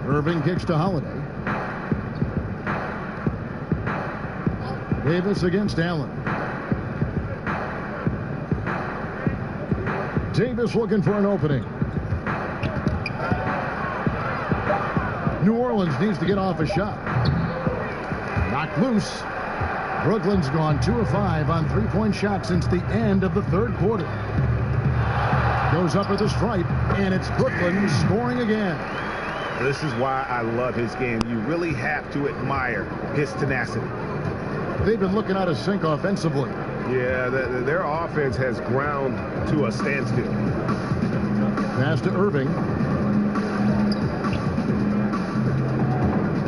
F: Irving kicks to Holiday. Davis against Allen. Davis looking for an opening. New Orleans needs to get off a shot. Knocked loose. Brooklyn's gone 2 of 5 on three-point shots since the end of the third quarter. Goes up at the stripe, and it's Brooklyn scoring again.
G: This is why I love his game. You really have to admire his tenacity.
F: They've been looking out of sync offensively.
G: Yeah, their offense has ground to a standstill.
F: Pass to Irving.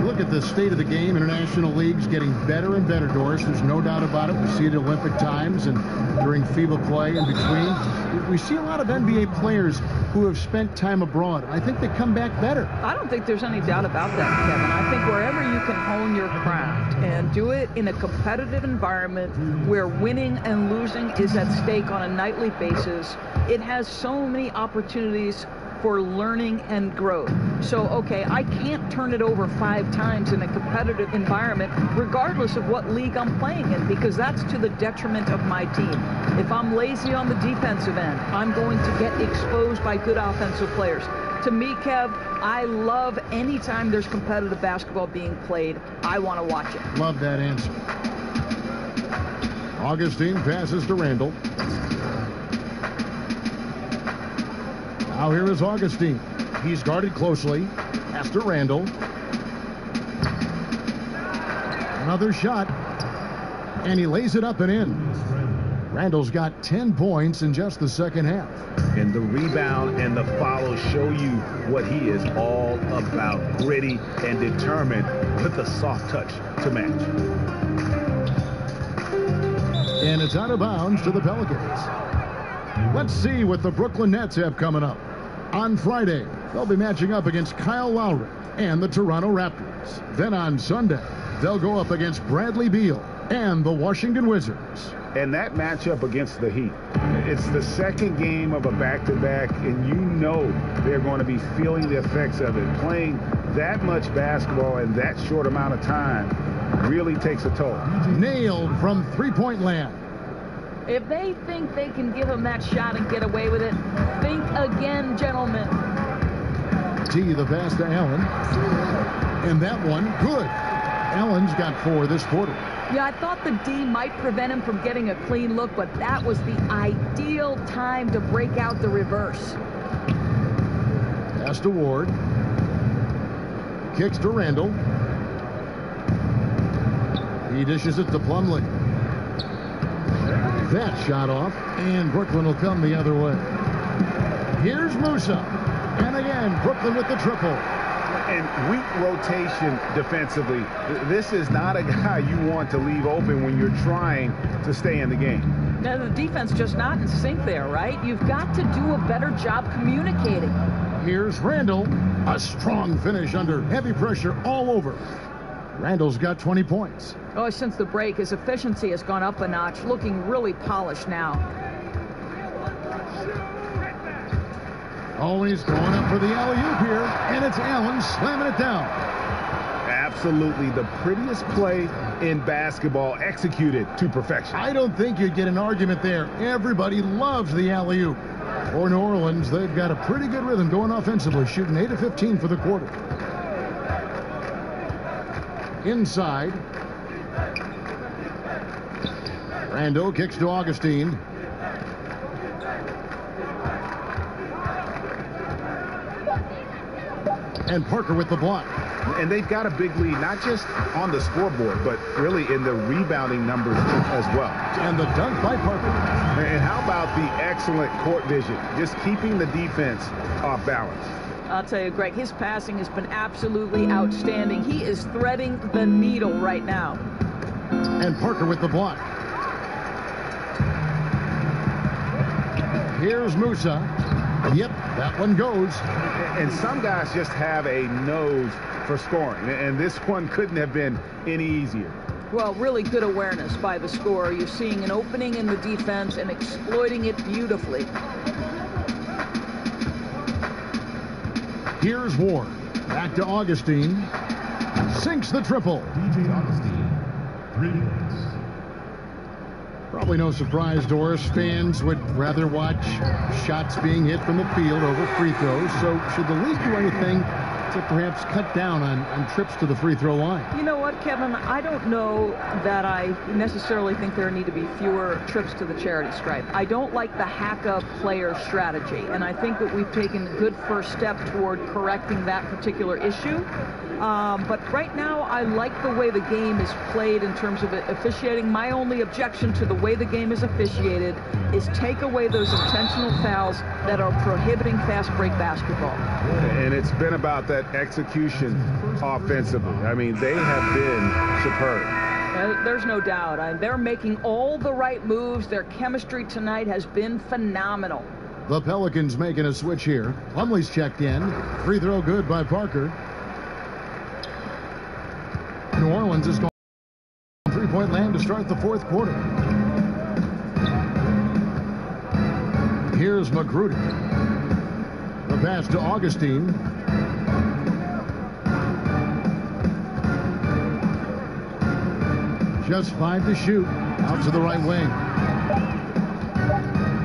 F: Look at the state of the game. International leagues getting better and better, Doris. There's no doubt about it. We see it at Olympic times and during FIBA play in between. We see a lot of NBA players who have spent time abroad. I think they come back better.
I: I don't think there's any doubt about that, Kevin. I think wherever you can hone your craft and do it in a competitive environment where winning and losing is at stake on a nightly basis, it has so many opportunities for learning and growth. So, okay, I can't turn it over 5 times in a competitive environment, regardless of what league I'm playing in, because that's to the detriment of my team. If I'm lazy on the defensive end, I'm going to get exposed by good offensive players. To me, Kev, I love any time there's competitive basketball being played. I want to watch it.
F: Love that answer. Augustine passes to Randall. Now here is Augustine. He's guarded closely. Pass to Randall. Another shot. And he lays it up and in. Randall's got 10 points in just the second half.
G: And the rebound and the follow show you what he is all about. Gritty and determined with a soft touch to match.
F: And it's out of bounds to the Pelicans. Let's see what the Brooklyn Nets have coming up. On Friday, they'll be matching up against Kyle Lowry and the Toronto Raptors. Then on Sunday, they'll go up against Bradley Beal and the Washington Wizards.
G: And that matchup against the Heat, it's the second game of a back-to-back, and you know they're going to be feeling the effects of it. Playing that much basketball in that short amount of time really takes a toll.
F: Nailed from three-point land.
I: If they think they can give him that shot and get away with it, think again, gentlemen.
F: T, the pass to Allen. And that one, good. Allen's got 4 this quarter.
I: Yeah, I thought the D might prevent him from getting a clean look, but that was the ideal time to break out the reverse.
F: Pass to Ward. Kicks to Randall. He dishes it to Plumlee. That shot off, and Brooklyn will come the other way. Here's Musa. And again, Brooklyn with the triple.
G: And weak rotation defensively. This is not a guy you want to leave open when you're trying to stay in the game.
I: Now, the defense just not in sync there, right? You've got to do a better job communicating.
F: Here's Randall. A strong finish under heavy pressure all over. Randall's got 20 points.
I: Oh, since the break, his efficiency has gone up a notch, looking really polished now.
F: Always going up for the alley-oop here, and it's Allen slamming it down.
G: Absolutely the prettiest play in basketball, executed to perfection.
F: I don't think you'd get an argument there. Everybody loves the alley-oop. For New Orleans, they've got a pretty good rhythm going offensively, shooting 8 of 15 for the quarter. Inside. Randall kicks to Augustine. And Parker with the block.
G: And they've got a big lead, not just on the scoreboard, but really in the rebounding numbers as well.
F: And the dunk by Parker.
G: And how about the excellent court vision, just keeping the defense off balance.
I: I'll tell you, Greg, his passing has been absolutely outstanding. He is threading the needle right now.
F: And Parker with the block. Here's Musa. Yep, that one goes.
G: And some guys just have a nose for scoring, and this one couldn't have been any easier.
I: Well, really good awareness by the scorer. You're seeing an opening in the defense and exploiting it beautifully.
F: Here's Ward. Back to Augustine. Sinks the triple.
D: DJ Augustine, 3 points.
F: Probably no surprise, Doris. Fans would rather watch shots being hit from the field over free throws. So should the league do anything to perhaps cut down on trips to the free throw line?
I: You know what, Kevin? I don't know that I necessarily think there need to be fewer trips to the charity stripe. I don't like the hack-up player strategy, and I think that we've taken a good first step toward correcting that particular issue. But right now, I like the way the game is played in terms of officiating. My only objection to the way the game is officiated is take away those intentional fouls that are prohibiting fast break basketball.
G: And it's been about that execution offensively. I mean, they have been superb.
I: There's no doubt. They're making all the right moves. Their chemistry tonight has been phenomenal.
F: The Pelicans making a switch here. Plumlee's checked in. Free throw good by Parker. New Orleans is going three-point land to start the fourth quarter. Here's Magruder. The pass to Augustine. Just 5 to shoot. Out to the right wing.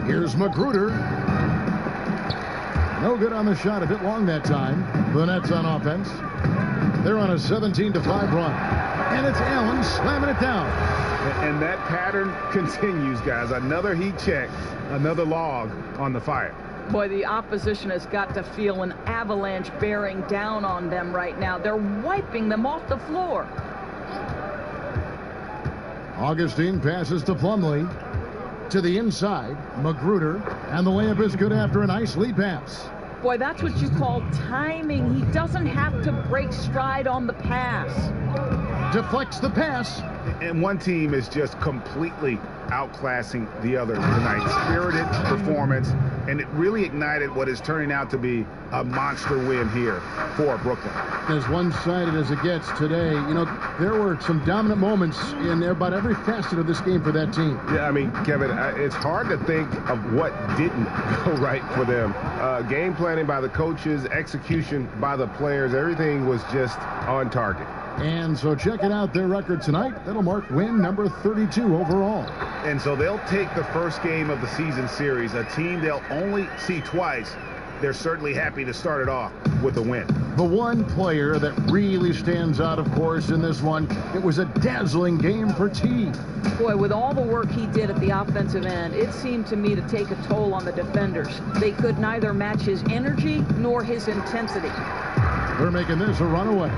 F: Here's Magruder. No good on the shot. A bit long that time. The Nets on offense. They're on a 17-5 run. And it's Allen slamming it down.
G: And that pattern continues, guys. Another heat check, another log on the fire.
I: Boy, the opposition has got to feel an avalanche bearing down on them right now. They're wiping them off the floor.
F: Augustine passes to Plumlee. To the inside, Magruder. And the layup is good after a nice lead pass.
I: Boy, that's what you call timing. He doesn't have to break stride on the pass.
F: Deflects the pass.
G: And one team is just completely outclassing the other tonight. Spirited performance, and it really ignited what is turning out to be a monster win here for Brooklyn.
F: As one-sided as it gets today, you know, there were some dominant moments in about every facet of this game for that team.
G: Yeah, I mean, Kevin, it's hard to think of what didn't go right for them. Game planning by the coaches, execution by the players, everything was just on target.
F: And so check it out, their record tonight. That'll mark win number 32 overall.
G: And so they'll take the first game of the season series, a team they'll only see twice. They're certainly happy to start it off with a win.
F: The one player that really stands out, of course, in this one, it was a dazzling game for T.
I: Boy, with all the work he did at the offensive end, it seemed to me to take a toll on the defenders. They could neither match his energy nor his intensity.
F: They're making this a runaway.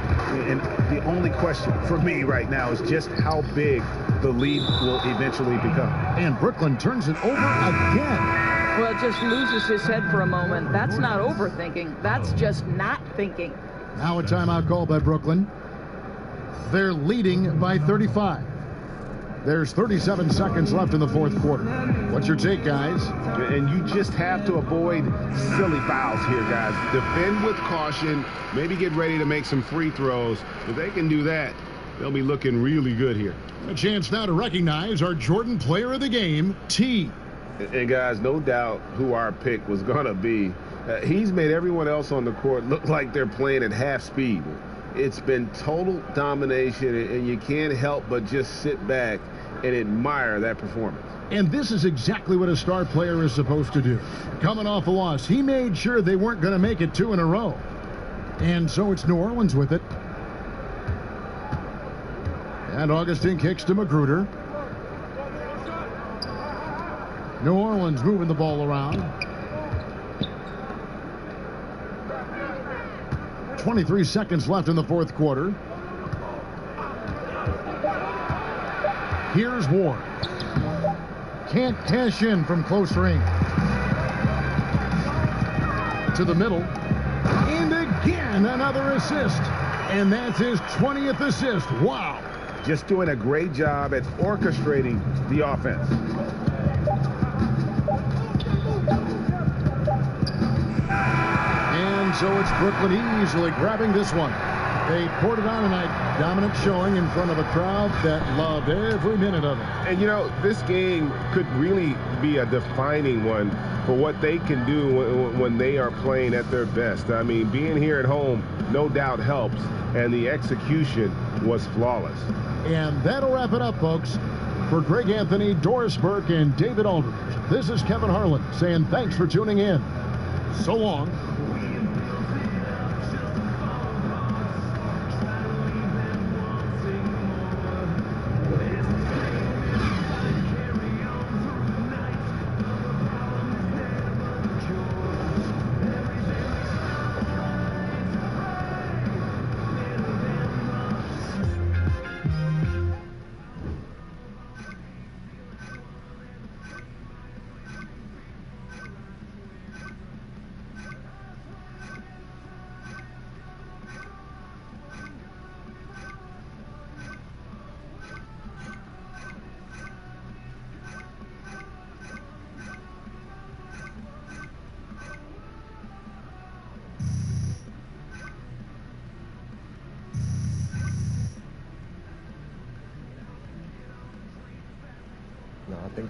G: And the only question for me right now is just how big the lead will eventually become.
F: And Brooklyn turns it over again.
I: Well, it just loses his head for a moment. That's not overthinking. That's just not thinking.
F: Now a timeout call by Brooklyn. They're leading by 35. There's 37 seconds left in the fourth quarter. What's your take, guys?
G: And you just have to avoid silly fouls here, guys. Defend with caution. Maybe get ready to make some free throws. If they can do that, they'll be looking really good here.
F: A chance now to recognize our Jordan Player of the Game, T.
G: And guys, no doubt who our pick was going to be. He's made everyone else on the court look like they're playing at half speed. It's been total domination, and you can't help but just sit back and admire that performance.
F: And this is exactly what a star player is supposed to do. Coming off a loss, he made sure they weren't going to make it 2 in a row. And so it's New Orleans with it. And Augustine kicks to Magruder. New Orleans moving the ball around. 23 seconds left in the fourth quarter. Here's Ward. Can't cash in from close range. To the middle. And again, another assist. And that's his 20th assist. Wow.
G: Just doing a great job at orchestrating the offense.
F: And so it's Brooklyn easily grabbing this one. They poured it on tonight. Dominant showing in front of a crowd that loved every minute of it.
G: And you know, this game could really be a defining one for what they can do when they are playing at their best. I mean, being here at home no doubt helps, and the execution was flawless.
F: And that'll wrap it up, folks. For Greg Anthony, Doris Burke, and David Aldridge, this is Kevin Harlan saying thanks for tuning in. So long.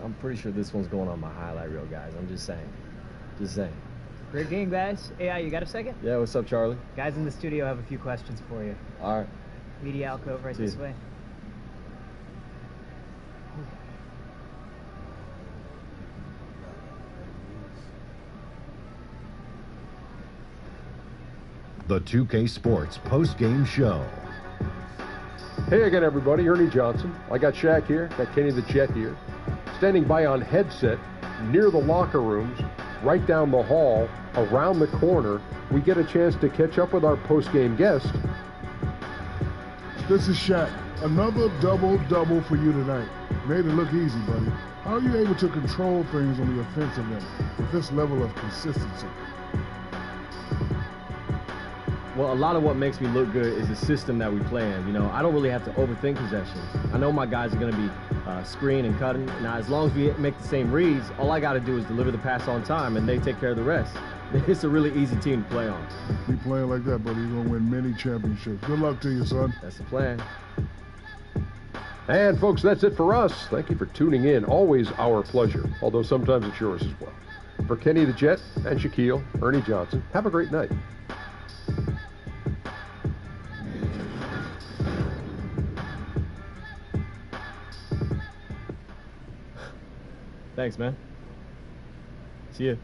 J: I'm pretty sure this one's going on my highlight reel, guys. I'm just saying. Just saying.
K: Great game, guys. AI, you got a second?
J: Yeah, what's up, Charlie?
K: Guys in the studio have a few questions for you.
J: All right.
K: Media alcove right this way.
F: The 2K Sports post-game show.
A: Hey again, everybody. Ernie Johnson. I got Shaq here. Got Kenny the Jet here. Standing by on headset near the locker rooms, right down the hall, around the corner. We get a chance to catch up with our post-game guest.
B: This is Shaq. Another double-double for you tonight. Made it look easy, buddy. How are you able to control things on the offensive end with this level of consistency?
J: Well, a lot of what makes me look good is the system that we play in. You know, I don't really have to overthink possessions. I know my guys are going to be screening and cutting. Now, as long as we make the same reads, all I got to do is deliver the pass on time, and they take care of the rest. It's a really easy team to play on.
B: Keep playing like that, buddy. You're going to win many championships. Good luck to you, son.
J: That's the plan.
A: And, folks, that's it for us. Thank you for tuning in. Always our pleasure, although sometimes it's yours as well. For Kenny the Jet and Shaquille, Ernie Johnson, have a great night.
J: Thanks, man. See ya.